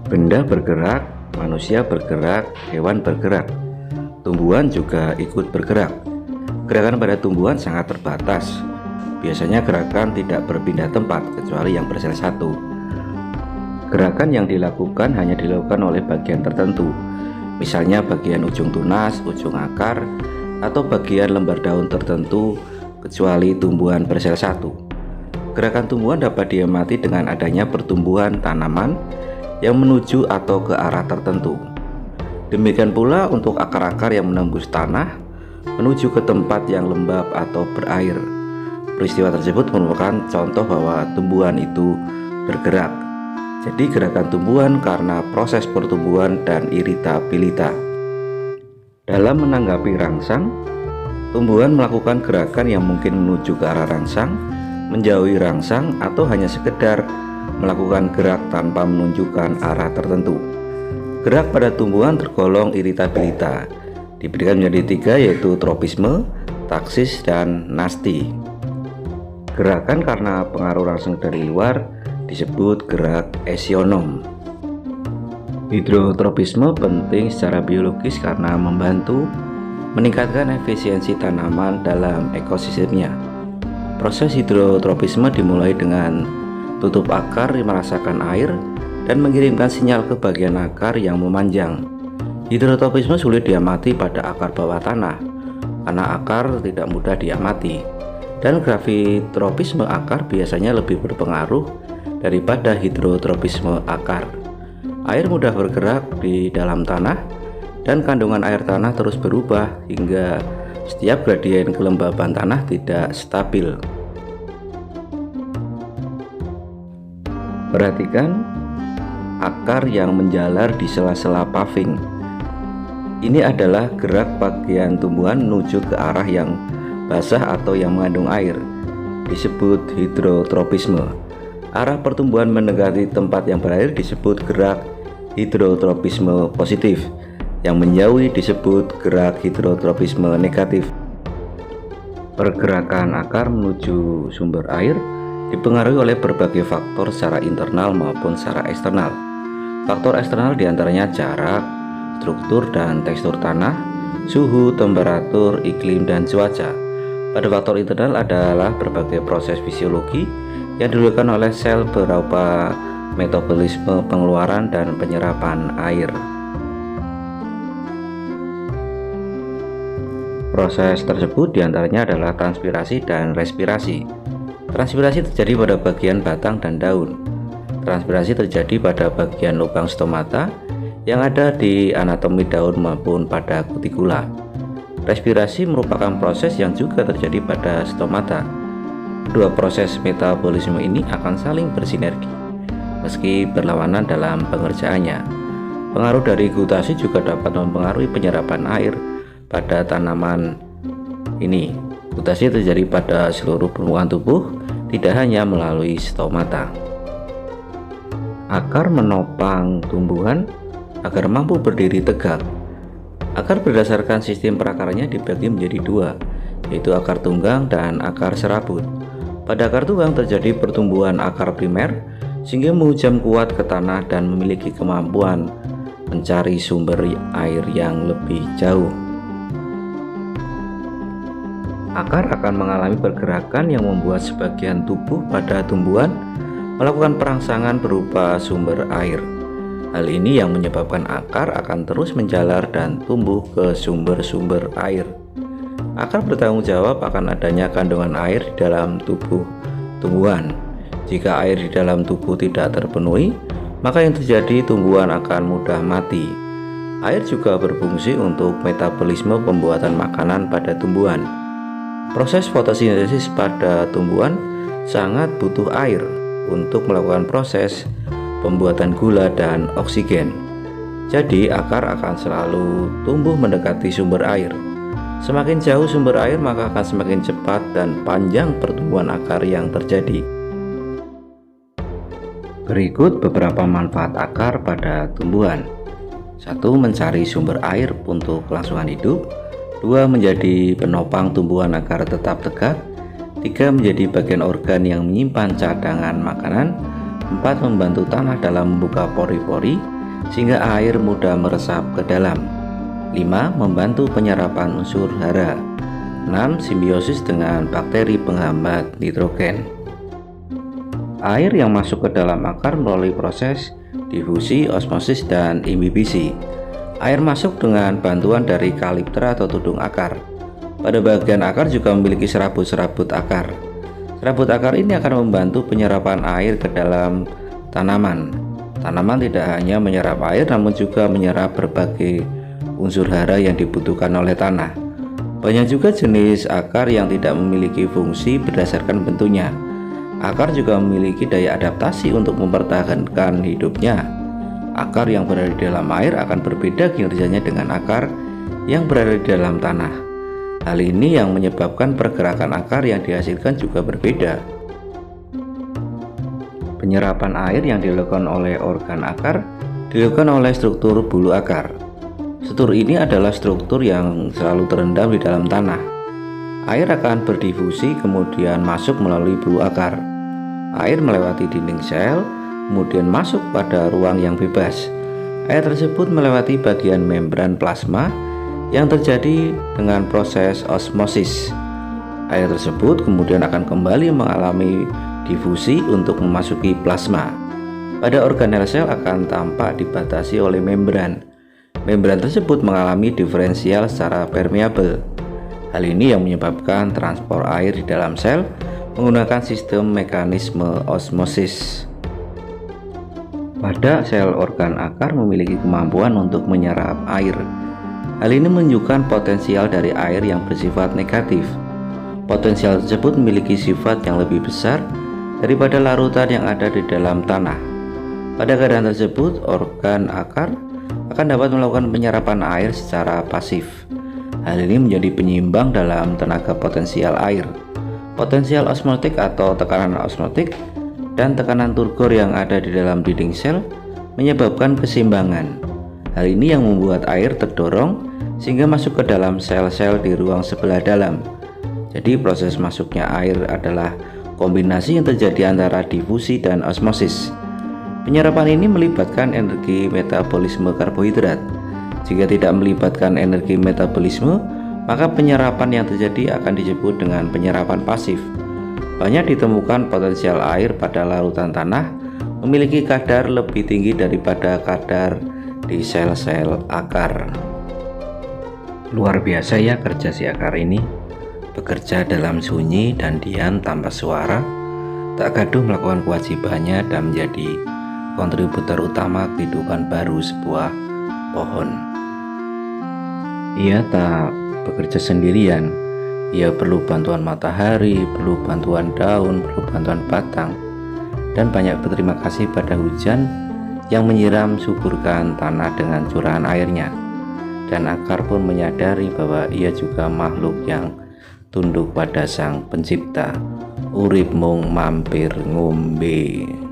Benda bergerak, manusia bergerak, hewan bergerak. Tumbuhan juga ikut bergerak. Gerakan pada tumbuhan sangat terbatas. Biasanya gerakan tidak berpindah tempat kecuali yang bersel satu. Gerakan yang dilakukan hanya dilakukan oleh bagian tertentu, misalnya bagian ujung tunas, ujung akar, atau bagian lembar daun tertentu, kecuali tumbuhan bersel satu. Gerakan tumbuhan dapat diamati dengan adanya pertumbuhan tanaman yang menuju atau ke arah tertentu. Demikian pula untuk akar-akar yang menembus tanah menuju ke tempat yang lembab atau berair. Peristiwa tersebut merupakan contoh bahwa tumbuhan itu bergerak. Jadi gerakan tumbuhan karena proses pertumbuhan dan iritabilitas. Dalam menanggapi rangsang, tumbuhan melakukan gerakan yang mungkin menuju ke arah rangsang, menjauhi rangsang, atau hanya sekedar melakukan gerak tanpa menunjukkan arah tertentu. Gerak pada tumbuhan tergolong iritabilitas. Diberikan menjadi tiga, yaitu tropisme, taksis, dan nasti. Gerakan karena pengaruh rangsang dari luar disebut gerak esionom. Hidrotropisme penting secara biologis karena membantu meningkatkan efisiensi tanaman dalam ekosistemnya. Proses hidrotropisme dimulai dengan tutup akar merasakan air dan mengirimkan sinyal ke bagian akar yang memanjang. Hidrotropisme sulit diamati pada akar bawah tanah karena akar tidak mudah diamati, dan gravitropisme akar biasanya lebih berpengaruh daripada hidrotropisme akar. Air mudah bergerak di dalam tanah dan kandungan air tanah terus berubah hingga setiap gradien kelembaban tanah tidak stabil. Perhatikan akar yang menjalar di sela-sela paving. Ini adalah gerak bagian tumbuhan menuju ke arah yang basah atau yang mengandung air, disebut hidrotropisme. Arah pertumbuhan mendekati tempat yang berair disebut gerak hidrotropisme positif. Yang menjauhi disebut gerak hidrotropisme negatif. Pergerakan akar menuju sumber air dipengaruhi oleh berbagai faktor secara internal maupun secara eksternal. Faktor eksternal diantaranya jarak, struktur dan tekstur tanah, suhu, temperatur, iklim, dan cuaca. Pada faktor internal adalah berbagai proses fisiologi yang dilakukan oleh sel berupa metabolisme, pengeluaran, dan penyerapan air. Proses tersebut diantaranya adalah transpirasi dan respirasi. Transpirasi terjadi pada bagian batang dan daun. Transpirasi terjadi pada bagian lubang stomata yang ada di anatomi daun maupun pada kutikula. Respirasi merupakan proses yang juga terjadi pada stomata. Kedua proses metabolisme ini akan saling bersinergi meski berlawanan dalam pengerjaannya. Pengaruh dari gutasi juga dapat mempengaruhi penyerapan air pada tanaman ini. Gutasi terjadi pada seluruh permukaan tubuh, tidak hanya melalui stomata. Akar menopang tumbuhan agar mampu berdiri tegak. Akar berdasarkan sistem perakarannya dibagi menjadi dua, yaitu akar tunggang dan akar serabut. Pada akar tunggang terjadi pertumbuhan akar primer sehingga menghujam kuat ke tanah dan memiliki kemampuan mencari sumber air yang lebih jauh. Akar akan mengalami pergerakan yang membuat sebagian tubuh pada tumbuhan melakukan perangsangan berupa sumber air. Hal ini yang menyebabkan akar akan terus menjalar dan tumbuh ke sumber-sumber air. Akar bertanggung jawab akan adanya kandungan air di dalam tubuh tumbuhan. Jika air di dalam tubuh tidak terpenuhi, maka yang terjadi tumbuhan akan mudah mati. Air juga berfungsi untuk metabolisme pembuatan makanan pada tumbuhan. Proses fotosintesis pada tumbuhan sangat butuh air untuk melakukan proses pembuatan gula dan oksigen. Jadi akar akan selalu tumbuh mendekati sumber air. Semakin jauh sumber air, maka akan semakin cepat dan panjang pertumbuhan akar yang terjadi. Berikut beberapa manfaat akar pada tumbuhan. 1. Mencari sumber air untuk kelangsungan hidup. 2. Menjadi penopang tumbuhan agar tetap tegak. 3. Menjadi bagian organ yang menyimpan cadangan makanan. 4. Membantu tanah dalam membuka pori-pori. sehingga air mudah meresap ke dalam. 5. Membantu penyerapan unsur hara. 6. Simbiosis dengan bakteri penghambat nitrogen. Air yang masuk ke dalam akar melalui proses difusi, osmosis, dan imbibisi. Air masuk dengan bantuan dari kalipter atau tudung akar. Pada bagian akar juga memiliki serabut-serabut akar. Serabut akar ini akan membantu penyerapan air ke dalam tanaman. Tanaman tidak hanya menyerap air namun juga menyerap berbagai unsur hara yang dibutuhkan oleh tanah. Banyak juga jenis akar yang tidak memiliki fungsi berdasarkan bentuknya. Akar juga memiliki daya adaptasi untuk mempertahankan hidupnya. Akar yang berada di dalam air akan berbeda kinerjanya dengan akar yang berada di dalam tanah. Hal ini yang menyebabkan pergerakan akar yang dihasilkan juga berbeda. Penyerapan air yang dilakukan oleh organ akar dilakukan oleh struktur bulu akar. Struktur ini adalah struktur yang selalu terendam di dalam tanah. Air akan berdifusi kemudian masuk melalui bulu akar. Air melewati dinding sel, kemudian masuk pada ruang yang bebas. Air tersebut melewati bagian membran plasma yang terjadi dengan proses osmosis. Air tersebut kemudian akan kembali mengalami difusi untuk memasuki plasma. Pada organel sel akan tampak dibatasi oleh membran. Membran tersebut mengalami diferensial secara permeabel. Hal ini yang menyebabkan transport air di dalam sel menggunakan sistem mekanisme osmosis. Pada sel organ akar memiliki kemampuan untuk menyerap air. Hal ini menunjukkan potensial dari air yang bersifat negatif. Potensial tersebut memiliki sifat yang lebih besar daripada larutan yang ada di dalam tanah. Pada keadaan tersebut, organ akar akan dapat melakukan penyerapan air secara pasif. Hal ini menjadi penyeimbang dalam tenaga potensial air. Potensial osmotik atau tekanan osmotik dan tekanan turgor yang ada di dalam dinding sel menyebabkan keseimbangan. Hal ini yang membuat air terdorong sehingga masuk ke dalam sel-sel di ruang sebelah dalam. Jadi proses masuknya air adalah kombinasi yang terjadi antara difusi dan osmosis. Penyerapan ini melibatkan energi metabolisme karbohidrat. Jika tidak melibatkan energi metabolisme, maka penyerapan yang terjadi akan disebut dengan penyerapan pasif. Banyak ditemukan potensial air pada larutan tanah memiliki kadar lebih tinggi daripada kadar di sel-sel akar. Luar biasa ya kerja si akar ini. Bekerja dalam sunyi dan diam tanpa suara, tak gaduh melakukan kewajibannya dan menjadi kontributor utama kehidupan baru sebuah pohon. Ia tak bekerja sendirian. Ia perlu bantuan matahari, perlu bantuan daun, perlu bantuan batang, dan banyak berterima kasih pada hujan yang menyiram suburkan tanah dengan curahan airnya. Dan akar pun menyadari bahwa ia juga makhluk yang tunduk pada Sang Pencipta. Urip mung mampir ngombe.